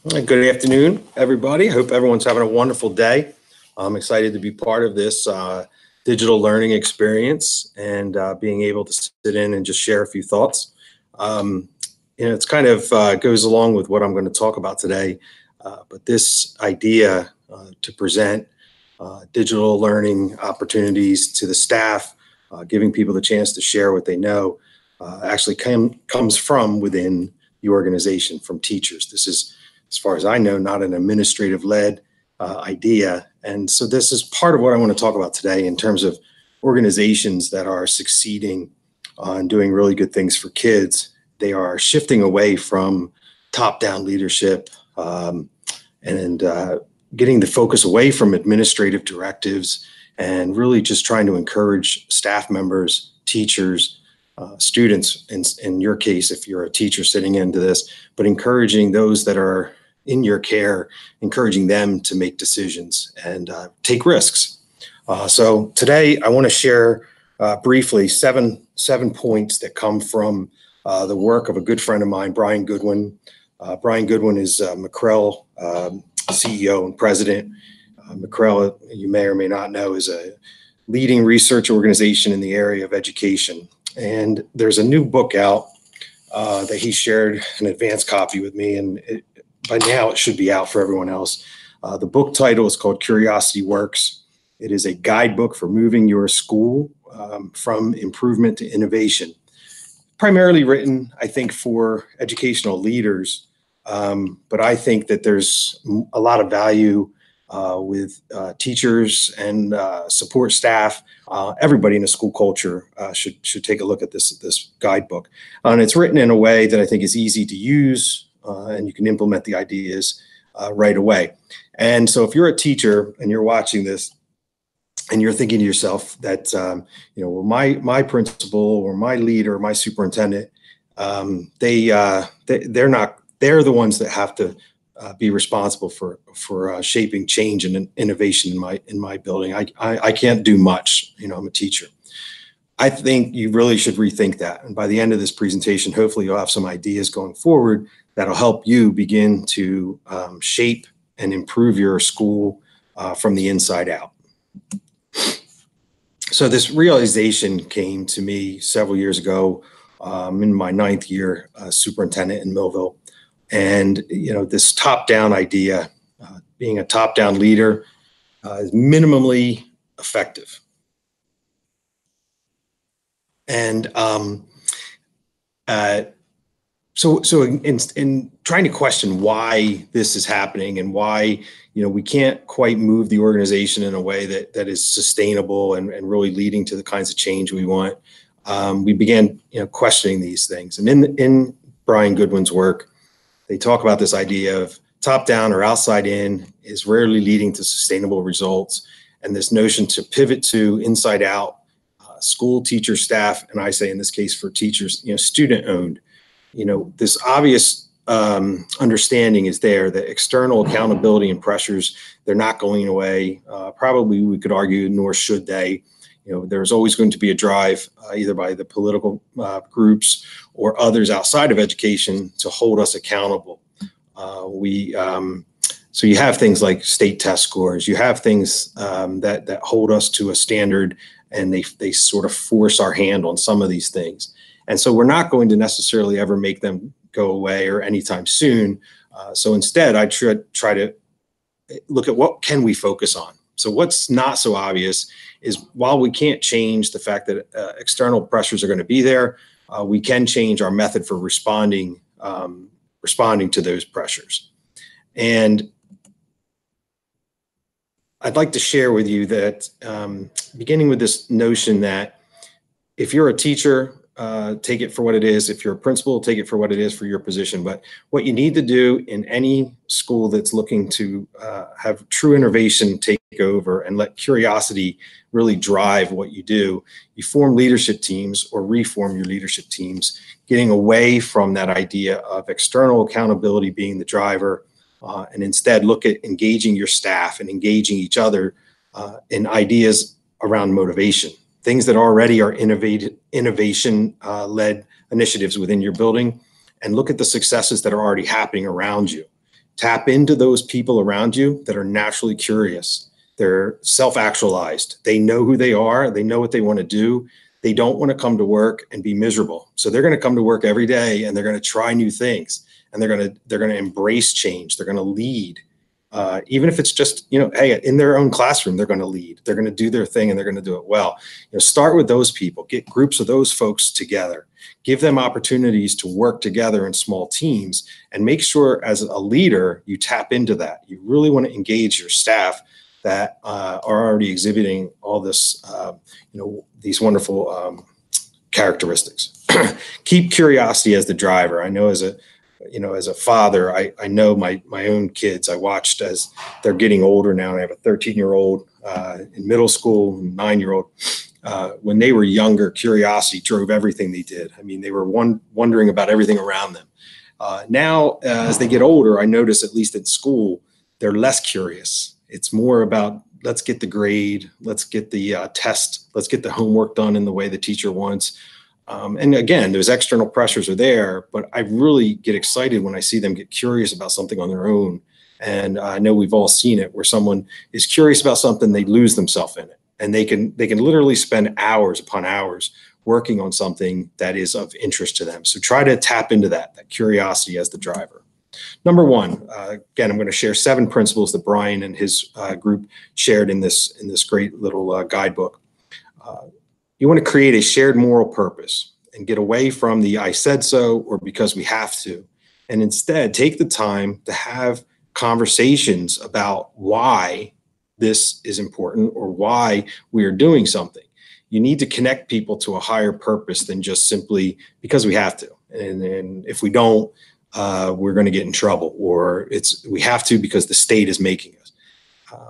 Good afternoon, everybody. Hope everyone's having a wonderful day. I'm excited to be part of this digital learning experience and being able to sit in and just share a few thoughts. It's kind of goes along with what I'm going to talk about today, but this idea to present digital learning opportunities to the staff, giving people the chance to share what they know, actually comes from within the organization, from teachers. This is, as far as I know, not an administrative-led idea. And so this is part of what I want to talk about today in terms of organizations that are succeeding and doing really good things for kids. They are shifting away from top-down leadership and getting the focus away from administrative directives and really just trying to encourage staff members, teachers, students, in your case, if you're a teacher sitting into this, but encouraging those that are in your care, encouraging them to make decisions and take risks. So today I want to share briefly seven points that come from the work of a good friend of mine, Bryan Goodwin. Bryan Goodwin is McCrell CEO and president. McCrell, you may or may not know, is a leading research organization in the area of education. And there's a new book out that he shared an advanced copy with me, and by now it should be out for everyone else. The book title is called Curiosity Works. It is a guidebook for moving your school from improvement to innovation. Primarily written, I think, for educational leaders, but I think that there's a lot of value with teachers and support staff. Everybody in the school culture should take a look at this guidebook. And it's written in a way that I think is easy to use, and you can implement the ideas right away. And so if you're a teacher and you're watching this and you're thinking to yourself that, well, my principal or my leader, my superintendent, they're the ones that have to be responsible for shaping change and innovation in my building. I can't do much. I'm a teacher. I think you really should rethink that. And by the end of this presentation, hopefully you'll have some ideas going forward that'll help you begin to shape and improve your school from the inside out. So this realization came to me several years ago in my 9th year superintendent in Millville. And, this top-down idea, being a top-down leader, is minimally effective. And so in trying to question why this is happening and why, we can't quite move the organization in a way that is sustainable and really leading to the kinds of change we want, we began, questioning these things. And in Bryan Goodwin's work, they talk about this idea of top down or outside in is rarely leading to sustainable results. And this notion to pivot to inside out, school, teacher, staff, and I say in this case for teachers, student owned, this obvious understanding is there that external accountability and pressures, they're not going away. Probably we could argue, nor should they. There's always going to be a drive either by the political groups or others outside of education to hold us accountable. So you have things like state test scores. You have things that hold us to a standard, and they sort of force our hand on some of these things. And so we're not going to necessarily ever make them go away or anytime soon. So instead, I try to look at what can we focus on. So what's not so obvious is while we can't change the fact that external pressures are going to be there, we can change our method for responding to those pressures. And I'd like to share with you that beginning with this notion that if you're a teacher, take it for what it is. If you're a principal, take it for what it is for your position. But what you need to do in any school that's looking to have true innovation take over and let curiosity really drive what you do, you form leadership teams or reform your leadership teams, getting away from that idea of external accountability being the driver, and instead look at engaging your staff and engaging each other in ideas around motivation. Things that already are innovation-led initiatives within your building, and look at the successes that are already happening around you. Tap into those people around you that are naturally curious. They're self-actualized. They know who they are. They know what they want to do. They don't want to come to work and be miserable. So they're going to come to work every day and they're going to try new things, and they're going to embrace change. They're going to lead. Even if it's just, hey, in their own classroom, they're going to lead. They're going to do their thing and they're going to do it well. Start with those people. Get groups of those folks together. Give them opportunities to work together in small teams, and make sure as a leader, you tap into that. You really want to engage your staff that are already exhibiting all this, these wonderful characteristics. Keep curiosity as the driver. I know as a father, I know my own kids. I watched as they're getting older now, and I have a 13-year-old in middle school, and 9-year-old. When they were younger, curiosity drove everything they did. I mean, they were wondering about everything around them. Now, as they get older, I notice, at least at school, they're less curious. It's more about, let's get the grade, let's get the test, let's get the homework done in the way the teacher wants. And again, those external pressures are there, but I really get excited when I see them get curious about something on their own. And I know we've all seen it, where someone is curious about something, they lose themselves in it. And they can literally spend hours upon hours working on something that is of interest to them. So try to tap into that curiosity as the driver. Number one, again, I'm going to share 7 principles that Bryan and his group shared in this great little guidebook. You want to create a shared moral purpose and get away from the I said so or because we have to, and instead take the time to have conversations about why this is important or why we are doing something. You need to connect people to a higher purpose than just simply because we have to. And if we don't, we're going to get in trouble, or we have to because the state is making us.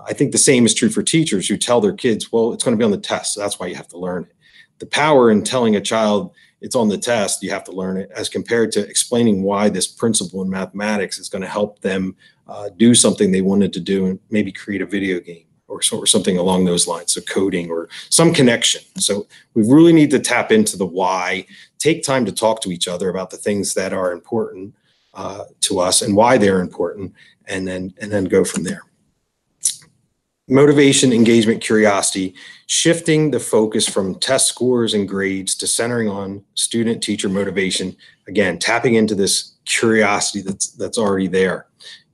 I think the same is true for teachers who tell their kids, well, it's going to be on the test, so that's why you have to learn it. The power in telling a child it's on the test, you have to learn it, as compared to explaining why this principle in mathematics is going to help them do something they wanted to do, and maybe create a video game or something along those lines, so coding or some connection. So we really need to tap into the why, take time to talk to each other about the things that are important to us and why they're important, and then go from there. Motivation, engagement, curiosity, shifting the focus from test scores and grades to centering on student-teacher motivation. Again, tapping into this curiosity that's already there.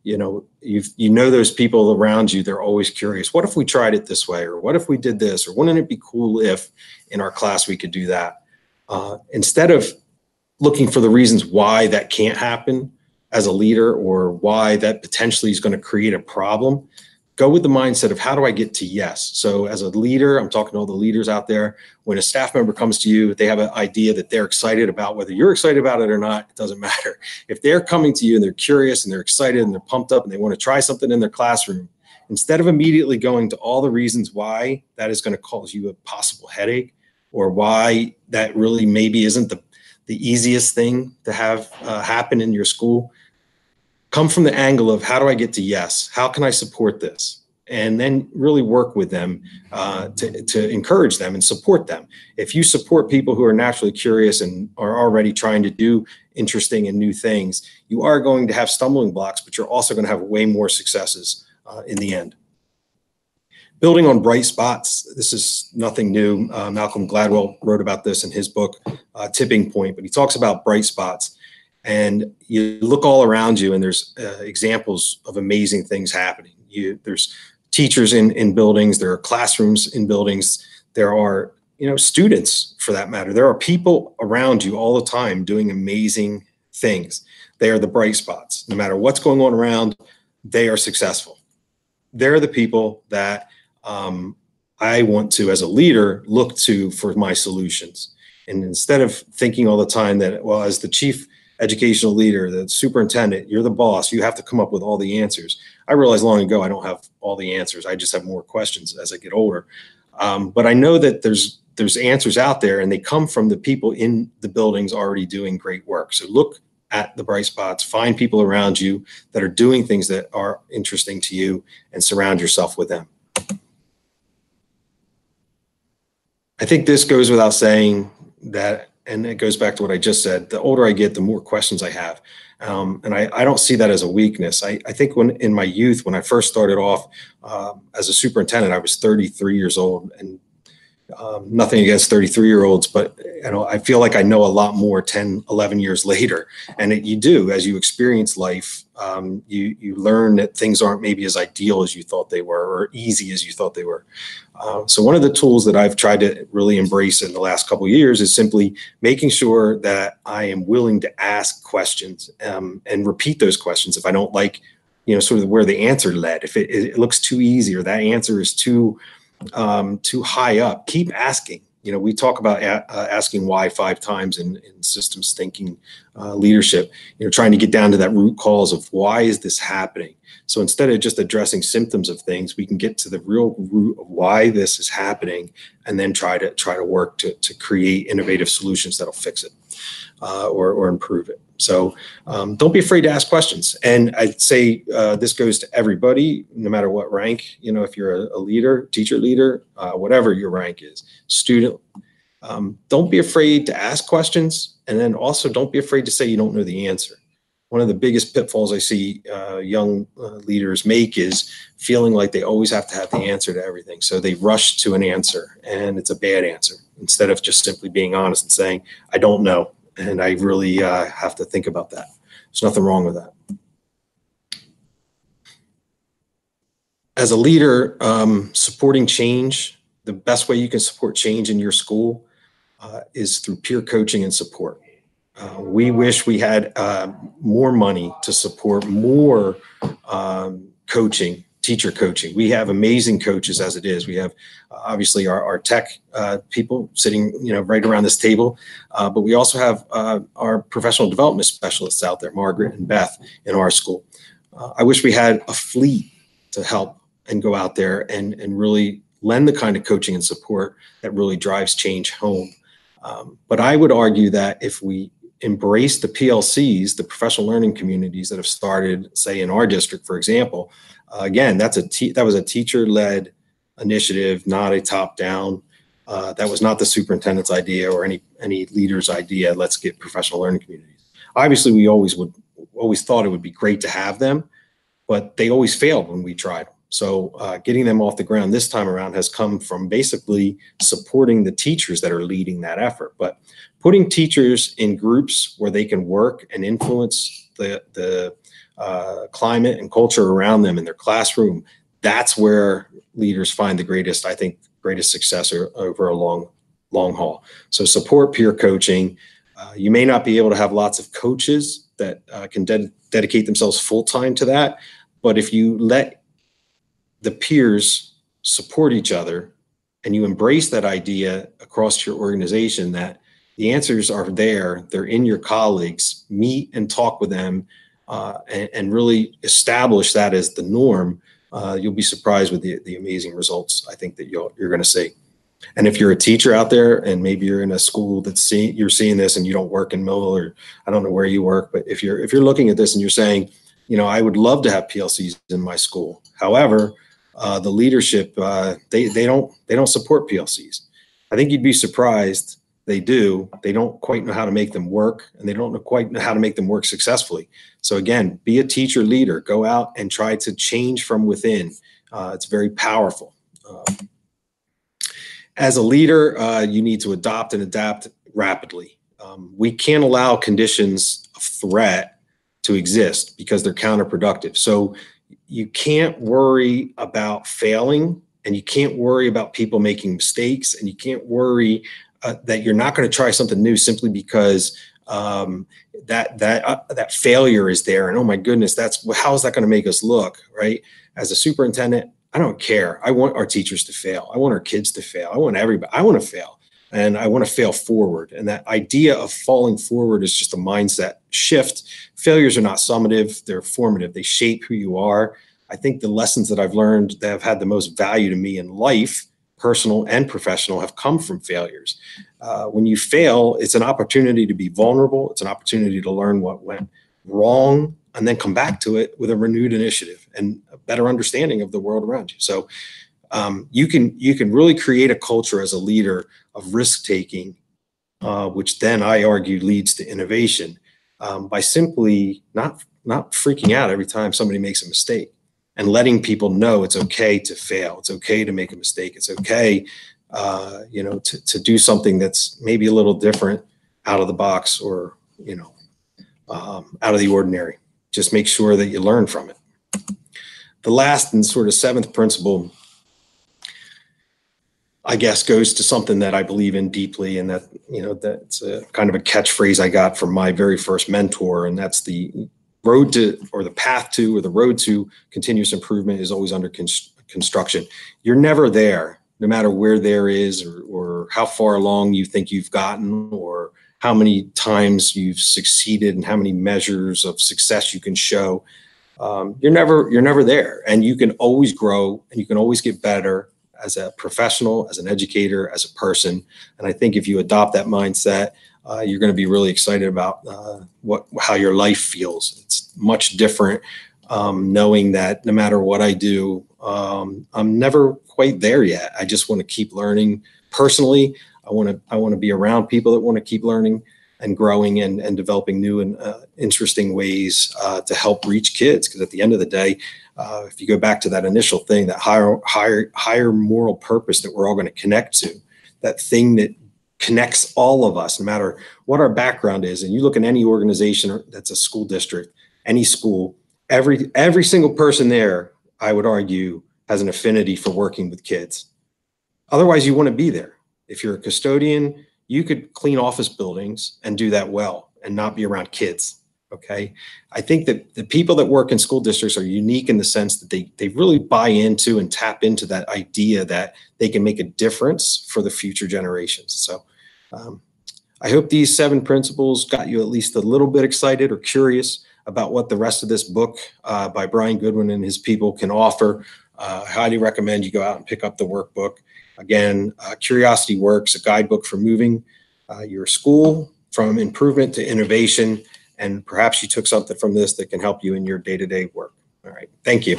You know those people around you, they're always curious. What if we tried it this way? Or what if we did this? Or wouldn't it be cool if in our class we could do that? Instead of looking for the reasons why that can't happen as a leader, or why that potentially is going to create a problem, go with the mindset of, how do I get to yes? So as a leader, I'm talking to all the leaders out there, when a staff member comes to you, they have an idea that they're excited about, whether you're excited about it or not, it doesn't matter. If they're coming to you and they're curious and they're excited and they're pumped up and they want to try something in their classroom, instead of immediately going to all the reasons why that is going to cause you a possible headache, or why that really maybe isn't the easiest thing to have happen in your school, come from the angle of, how do I get to yes? How can I support this? And then really work with them to encourage them and support them. If you support people who are naturally curious and are already trying to do interesting and new things, you are going to have stumbling blocks, but you're also going to have way more successes in the end. Building on bright spots. This is nothing new. Malcolm Gladwell wrote about this in his book, Tipping Point, but he talks about bright spots. And you look all around you and there's examples of amazing things happening. There's teachers in buildings, there are classrooms in buildings, there are students for that matter. There are people around you all the time doing amazing things. They are the bright spots. No matter what's going on around, they are successful. They're the people that I want to, as a leader, look to for my solutions. And instead of thinking all the time that, well, as the chief educational leader, the superintendent, you're the boss, you have to come up with all the answers. I realized long ago I don't have all the answers. I just have more questions as I get older. But I know that there's answers out there, and they come from the people in the buildings already doing great work. So look at the bright spots, find people around you that are doing things that are interesting to you, and surround yourself with them. I think this goes without saying that And it goes back to what I just said. The older I get, the more questions I have. And I don't see that as a weakness. I think when in my youth, when I first started off as a superintendent, I was 33 years old, and nothing against 33-year-olds, but I feel like I know a lot more 10, 11 years later. And you do, as you experience life, you learn that things aren't maybe as ideal as you thought they were, or easy as you thought they were. So one of the tools that I've tried to really embrace in the last couple of years is simply making sure that I am willing to ask questions and repeat those questions if I don't like, sort of where the answer led. If it looks too easy, or that answer is too high up, keep asking. We talk about asking why 5 times in systems thinking leadership, trying to get down to that root cause of why is this happening. So instead of just addressing symptoms of things, we can get to the real root of why this is happening, and then try to work to create innovative solutions that'll fix it or improve it. So don't be afraid to ask questions. And I'd say this goes to everybody, no matter what rank, if you're a leader, teacher leader, whatever your rank is, student, don't be afraid to ask questions. And then also don't be afraid to say you don't know the answer. One of the biggest pitfalls I see young leaders make is feeling like they always have to have the answer to everything. So they rush to an answer, and it's a bad answer, instead of just simply being honest and saying, I don't know. And I really have to think about that. There's nothing wrong with that. As a leader, supporting change, the best way you can support change in your school is through peer coaching and support. We wish we had more money to support more coaching, teacher coaching. We have amazing coaches as it is. We have obviously our tech people sitting, right around this table, but we also have our professional development specialists out there, Margaret and Beth, in our school. I wish we had a fleet to help and go out there and really lend the kind of coaching and support that really drives change home. But I would argue that if we embrace the PLCs, the professional learning communities that have started, say in our district, for example, again, that was a teacher-led initiative, not a top-down. That was not the superintendent's idea or any leader's idea. Let's get professional learning communities. Obviously, we always thought it would be great to have them, but they always failed when we tried. So getting them off the ground this time around has come from basically supporting the teachers that are leading that effort. But putting teachers in groups where they can work and influence the climate and culture around them in their classroom, that's where leaders find the greatest success over a long haul. So support peer coaching. You may not be able to have lots of coaches that can dedicate themselves full-time to that, but if you let the peers support each other and you embrace that idea across your organization that the answers are there, they're in your colleagues, meet and talk with them, and really establish that as the norm, you'll be surprised with the amazing results I think that you're going to see. And if you're a teacher out there and maybe you're in a school you're seeing this and you don't work in Millville, or I don't know where you work, but if you're looking at this and you're saying, I would love to have PLCs in my school. However, the leadership, they don't support PLCs. I think you'd be surprised. They do. They don't quite know how to make them work, and they don't quite know how to make them work successfully. So again, be a teacher leader. Go out and try to change from within. It's very powerful. As a leader, you need to adopt and adapt rapidly. We can't allow conditions of threat to exist because they're counterproductive. So you can't worry about failing, and you can't worry about people making mistakes, and you can't worry that you're not going to try something new simply because that failure is there. And oh my goodness, how is that going to make us look, right? As a superintendent, I don't care. I want our teachers to fail. I want our kids to fail. I want everybody. I want to fail, and I want to fail forward. And that idea of falling forward is just a mindset shift. Failures are not summative; they're formative. They shape who you are. I think the lessons that I've learned that have had the most value to me in life, personal and professional, have come from failures. When you fail, it's an opportunity to be vulnerable. It's an opportunity to learn what went wrong and then come back to it with a renewed initiative and a better understanding of the world around you. So you can really create a culture as a leader of risk taking which then I argue leads to innovation, by simply not freaking out every time somebody makes a mistake and letting people know it's okay to fail. It's okay to make a mistake. It's okay, to do something that's maybe a little different, out of the box, or, out of the ordinary. Just make sure that you learn from it. The last and sort of seventh principle, I guess, goes to something that I believe in deeply, and that's a kind of a catchphrase I got from my very first mentor, and that's the road to, or the path to, or the road to continuous improvement is always under construction. You're never there, no matter where there is, or how far along you think you've gotten, or how many times you've succeeded and how many measures of success you can show. You're never there, and you can always grow, and you can always get better as a professional, as an educator, as a person. And I think if you adopt that mindset, you're going to be really excited about how your life feels. It's much different, knowing that no matter what I do, I'm never quite there yet. I just want to keep learning personally. I want to be around people that want to keep learning and growing and developing new and interesting ways to help reach kids. Because at the end of the day, if you go back to that initial thing, that higher moral purpose that we're all going to connect to, that thing that connects all of us, no matter what our background is. And you look at any organization that's a school district, any school, every single person there, I would argue, has an affinity for working with kids. Otherwise, you want to be there. If you're a custodian, you could clean office buildings and do that well and not be around kids. Okay. I think that the people that work in school districts are unique in the sense that they really buy into and tap into that idea that they can make a difference for the future generations. So I hope these 7 principles got you at least a little bit excited or curious about what the rest of this book by Bryan Goodwin and his people can offer. I highly recommend you go out and pick up the workbook. Again, Curiosity Works, a guidebook for moving your school from improvement to innovation. And perhaps you took something from this that can help you in your day-to-day work. All right. Thank you.